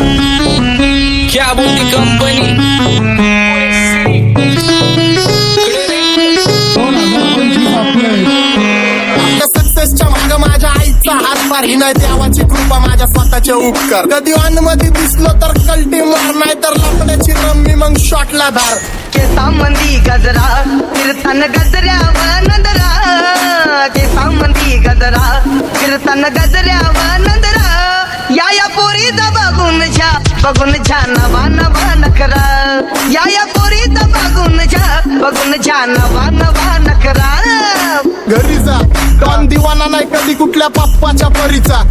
क्या बोलती कंपनी सक्सेसच्या माग माझ्या आईचा हातभार ही नाही देवाची कृपा माझ्या स्वतःचे उपकार कधी मध्ये दिसलो तर कल्टी मार नाही तर लपण्याची रम्मी मग शॉटला धार केसांमंदी गजरा कीर्तन गजऱ्यावर नंदरा केसांमंदी गजरा कीर्तन गजऱ्यावर नंदरा या पोरीचा बघून छा नवा नवा नखरा या पोरीचा बघून छा नवा नवा नखरा घरी जा डॉन दिवाना नाही कधी कुठल्या पप्पाच्या परीचा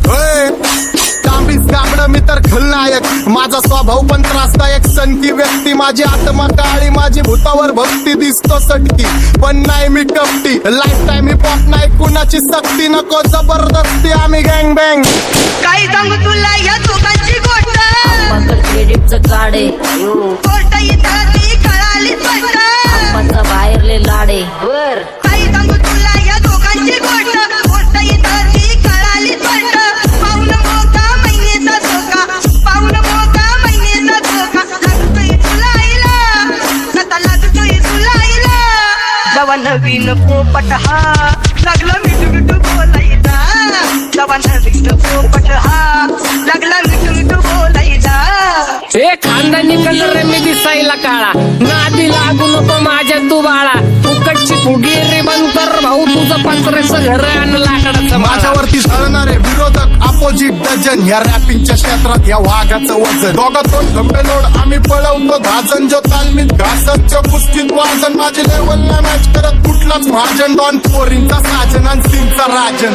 तांबीस गाबड मी तर खलनायक माझा स्वभाव पण त्रासदायक सनकी व्यक्ती माझी आत्मा काळी माझी भूतावर भक्ती दिसतो सटकी पण नाही मी कपटी लाईफ टाइम मी पॉप नाही कुणाची सक्ती नको जबरदस्ती आम्ही गँग बँग काय सांगू तुला या दोघांची गोष्ट क्रेडिटचं काढे गोष्ट इथं ती कळाली स्पष्ट माझा बाहेरले लाडे बर काय सांगू तुला या दोघांची गोष्ट इथं ती कळाली स्पष्ट पाऊन मोका महिनेचा धोका पाऊन मोका महिनेचा धोका लागतोय तुला आईला आता लागतोय तुला आईला जवा नवीन पोपट हा लागला मिठू मिठू बोलायचा जवा नवीन पोपट हा लागला मिठू मिठू बोलायचा हे खानदानी कलर रे मी दिसायला काळा नादी लागू नको माझ्या तू बाळा फुकटची फुगी रे बंद कर भाऊ तुझं पत्रेचं घर आणि लाकडाचं माझ्यावरती झळणारे विरोधक अपोजिट डझन या रॅपिंगच्या क्षेत्रात या वाघाचं वजन दोघातून खंबे लोड आम्ही पळवतो धाजन जो तालमीत घासतच्या कुस्तीत वाजन माझी लेवल ना मॅच करत कुठलाच महाजन डॉन पोरींचा साजन आणि सिंगचा राजन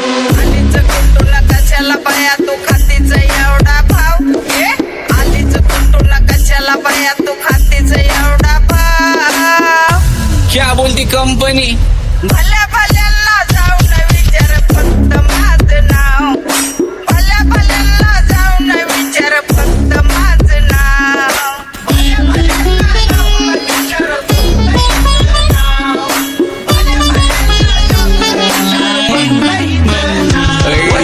तुला कशाला पाया तू खातीचा एवढा भाव आलीच तुला कशाला पाया तू खातीचा एवढा भाव क्या बोलती कंपनी भल्या भल्यांना जाऊन विचार फक्त माझं नाव भल्या भल्यांना जाऊन विचार फक्त माझं नाव भल्या भल्यांना जाऊन विचार फक्त माझं नाव भल्या भल्यांना जाऊन विचार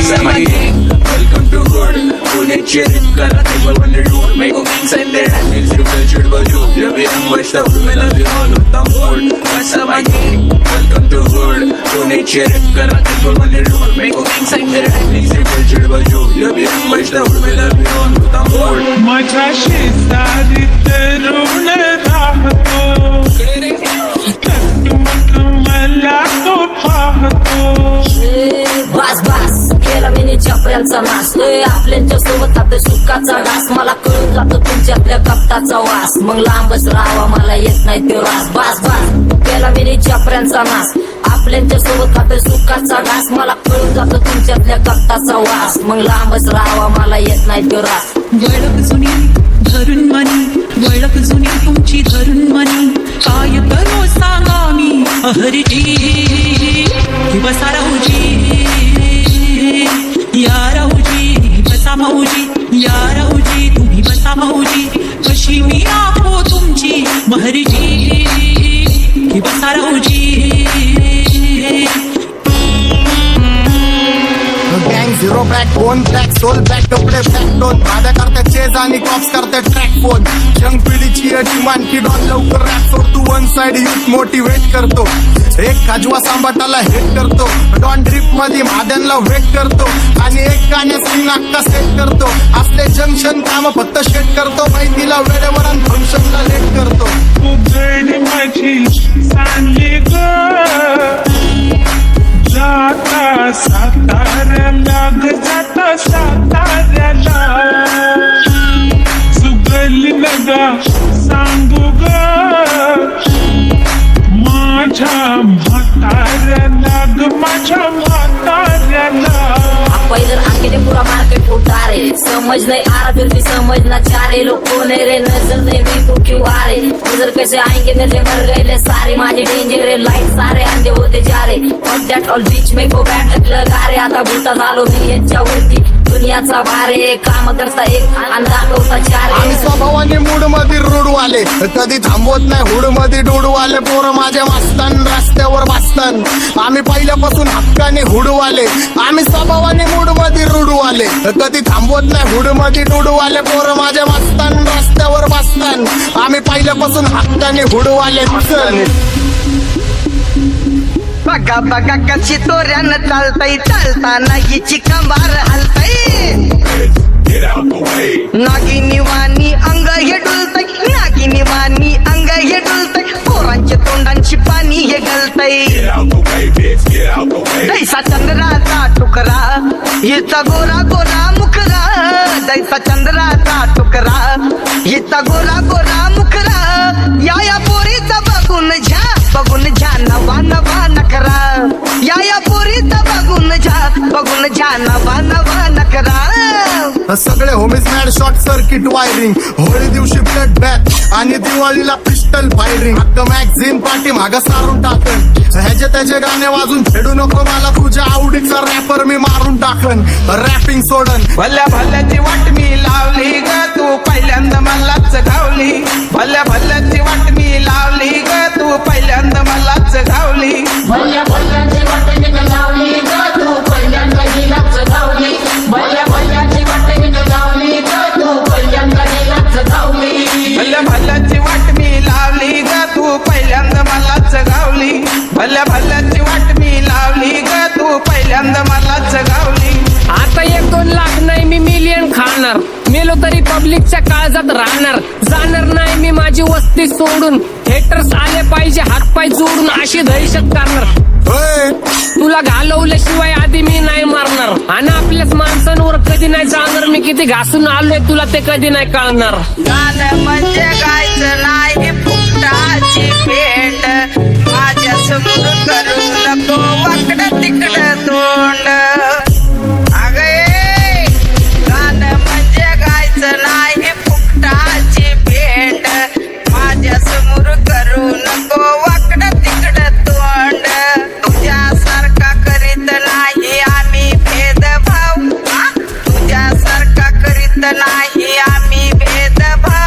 Welcome to Hood. Pune cherry kara table when they do make a man send their hands to culture but you love it and watch the women love you all with the mood. What's up my gang? Welcome to Hood. Pune cherry kara table when they do make a man send their hands to culture but you love it and watch the women love you all with the mood. माझ्या शेजारीत रुण राहतो मला तो पाहतो बास बास केला मी चपऱ्यांचा नाश आपल्यांच्या सोबत आपल्या सुखाचा घास मला कळून जातो तुमच्यातल्या कपटाचा वास मग लांबच राहावा मला येत नाही तो रास बास बास केला मी चपऱ्यांचा नाश आपल्यांच्या सोबत आपल्या सुखाचा घास मला कळून जातो तुमच्यातल्या कपटाचा वास मग लांबच राहावा मला येत नाही तो रास वळख जुनी धरून मनी वळख जुनी तुमची धरून मनी काय करू सांगा मी अहरजी बसा राहूजी या राहूजी बसा माऊजी या राहूजी तुम्ही बसा माऊजी कशी मी राहो तुमची महरजी बसा राहूजी गँग झिरो बॅक बोन ब्लॅक सोल बॅक कपडे बॅक डोन भाड्या करते चेज आणि कॉप्स करते ट्रॅक फोन यंग पिढीची अटी की डॉन लवकर रॅप सोडतो वन साइड युथ मोटिवेट करतो एक खाजवा सांबाटाला हेट करतो डॉन ड्रिप मध्ये भाद्यांना वेट करतो आणि एक गाण्यात नाक्का सेट करतो असले जंक्शन काम फक्त शेट करतो माहितीला वेळेवर आणि फंक्शनला लेट करतो उघड माझी सांगली ग जाता साताऱ्याला ग जाता साताऱ्याला सुगली नगा सांगू ग माझ्या म्हाताऱ्याला ग माझ्या म्हाताऱ्याला पहिलं आके पूरा मार्केट उठा रे समझ नहीं आ रहा फिर भी समझना चाह रहे लोग कौन है रे नजर नहीं भी तू क्यों आ रहे नजर कैसे आएंगे नजर मर गए ले सारे माझे डेंजर रे लाइट सारे अंधे होते जा रहे और दैट ऑल बीच में को बैठक लगा रे आता भूता झालो मी यांच्यावरती दुनियाचा भारे काम करता एक आणि दाखवता चार आम्ही स्वभावाने मूड मध्ये रूडवाले कधी थांबवत नाही हुड मध्ये डुडवाले पोरं माझ्या वाचतान रस्त्यावर वाचतान आम्ही पहिल्यापासून हक्काने हुडवाले आम्ही स्वभावाने मूड मध्ये रूडवाले कधी थांबवत नाही हुड मध्ये डुडवाले पोरं माझ्या वाचतान रस्त्यावर वाचतान आम्ही पहिल्यापासून हक्काने हुडवाले चल बघा बघा कशी तोऱ्यानं चालताय चालताना हिची Kambar हलताय Get out the way. नागिनी वाणी अंग हे डुलतय नागिनी वाणी अंग हे डुलतय पोरांच्या तोंडांची पाणी हे गलतय Get out the way, bitch. Get out the way. दैसा चंद्राचा टुकरा हिचा गोरा गोरा मुखरा दैसा चंद्राचा टुकरा हिचा गोरा गोरा मुखरा या पोरीचा बघून झा नवा नवा नकरा या पोरीचा बघून झा नवा नकरा सगळे homies mad short circuit wiring Holi दिवशी ब्लड बॅथ आणि दिवाळीला पिस्टल फायरिंग हक्क मॅगझिन पाठी मागं सारून टाकन ह्याचे त्याचे गाणे वाजून फेडू नको मला तुझ्या आवडीचा रॅपर मी मारून टाकन रॅपिंग सोडन भल्या भल्याची वाट मी लावली ग तू पहिल्यांदा मलाच गावली भल्या भल्याची वाट मी लावली ग तू पहिल्यांदा मलाच गावली भल्या भल्याची वाट मी लावली ग तू पहिल्यांदा हिलाच गावली भल्या भल्याची वाट मी लावली ग तू पहिल्यांदा हिलाच गावली भल्या भल्याची वाट मी लावली ग तू पहिल्यांदा मलाच गावली भल्या भल्याची वाट मी लावली ग तू पहिल्यांदा मलाच गावली आता 1-2 लाख नाही मी मिलियन खाणार मेलो तरी पब्लिकच्या काळजात राहणार जाणार नाही मी माझी वस्ती सोडून थिएटर्स आले पाहिजे हातपाय जोडून अशी दहशत करणार होय तुला घालवल्याशिवाय आधी मी नाही मारणार आणि आपल्याच माणसांवर कधी नाही जाणार मी किती घासून आलोय तुला ते कधी नाही कळणार गाणं म्हणजे गायचं नाही फुकटाची भेट माझ्या समोर करू नको वाकडं तिकडं तोंड अगं ए, गाणं म्हणजे गायचं नाही फुकटाची भेट माझ्या समोर करू नको वाकडं तिकडं तोंड तुझ्यासारखा करीत नाही आम्ही भेदभाव तुझ्यासारखा करीत नाही आम्ही भेदभाव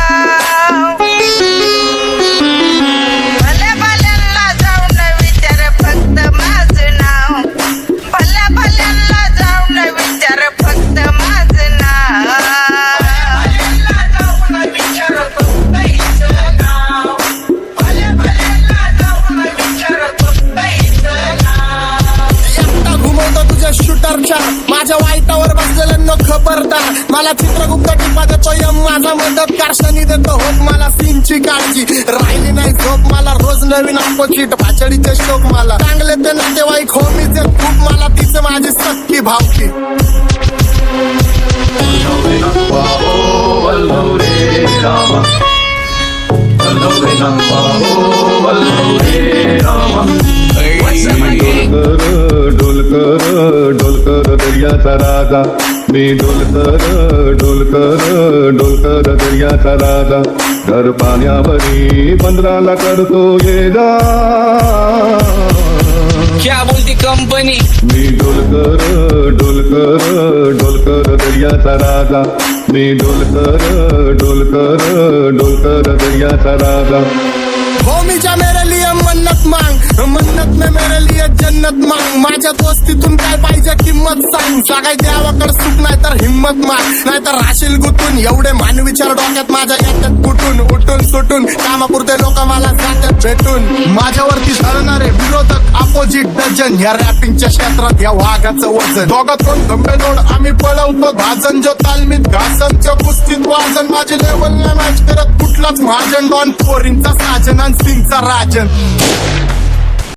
भल्या भल्यांना जाऊन विचार फक्त माझं नाव भल्या भल्यांना जाऊन विचार फक्त माझं नाव एकटा घुमवतो तुझ्या शूटरच्या माझ्या वाईटावर बसलेलं न खबरदार मला चित्रगुप्त टिपा देतो यम माझा मदत कारशानी देतो होप मला सीनची काळजी राहिली नाही झोप मला रोज नवीन अपोजिट भाचडीचे शोक मला चांगले ते नातेवाईक होमीचे खूप मला तिचं माझी सक्की भावकी डोलकर दर्याचा राजा मी डोलकर दर्याचा राजा घर पाण्यावरी बंदराला करतो ये जा क्या बोलती कंपनी मी डोलकर दर्याचा राजा मी डोलकर दर्याचा राजा होमीच्या मेरे लिए मन्नत मांग मन्नत में मेरे लिए जन्नत मांग माझ्या दोस्तीतून काय पाहिजे किंमत सांग सगळ्या देवाकडे सुख नाही तर हिंमत माग नाही तर राशील गुतून एवढे मानविचार डोक्यात माझ्या येतात कुठून उठून सुटून कामापुरते लोक मला जातात भेटून माझ्यावरती धरणारे विरोधक अपोजिट डझन या रॅपिंगच्या क्षेत्रात या वाघाचं वजन दोघातून गंभे जोड आम्ही पळवतो भाजन जो तालमीत घासनच्या कुस्तीत वाजन माझी लेवल नाही मॅच करत कुठलाच महाजन डॉन पोरींचा साजन आणि सिंगचा राजन